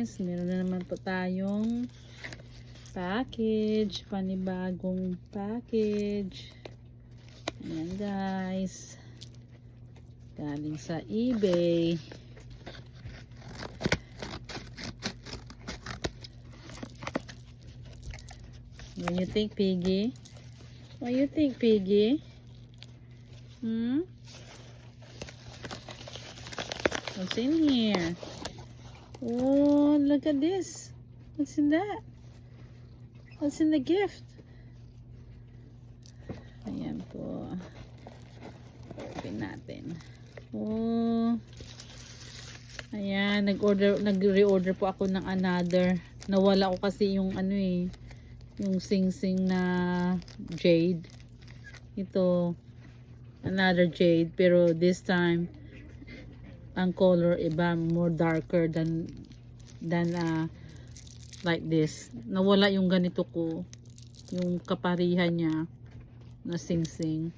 guys, meron na naman po tayong package, panibagong package. Ayan guys, galing sa eBay. What you think, Piggy? What you think, Piggy? What's in here? Oh, look at this. What's in that? What's in the gift? Ayan po. Open natin. Oh. Ayan, nag-reorder po ako ng another. Nawala ko kasi yung ano eh, yung sing-sing na jade. Ito, another jade, pero this time ang color iba, more darker than like this. Nawala yung ganito ko, yung kaparihan niya na sing-sing.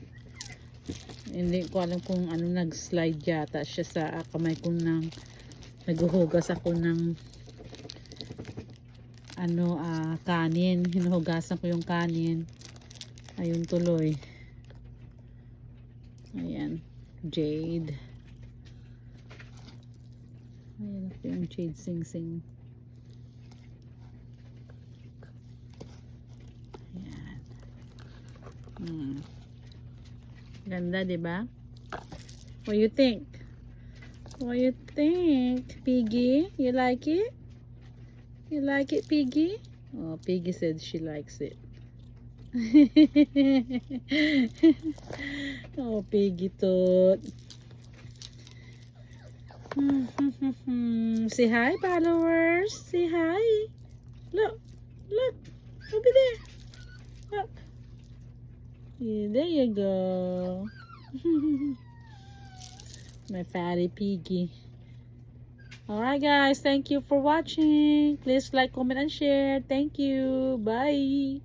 Hindi ko alam kung ano, nag-slide yata siya sa kamay ko nang naghuhugas ako ng ano, kanin. Hinuhugasan ko yung kanin. Ayun tuloy. Ayan, jade. Ayan ako yung jade sing-sing. Ayan. Ganda, diba? What you think? What you think, Piggy? You like it? You like it, Piggy? Oh, Piggy said she likes it. Oh, Piggy tot. Say hi, followers. Say hi. Look, look, over there. Look. Yeah, there you go. My fatty Piggy. Alright guys, thank you for watching. Please like, comment, and share. Thank you. Bye.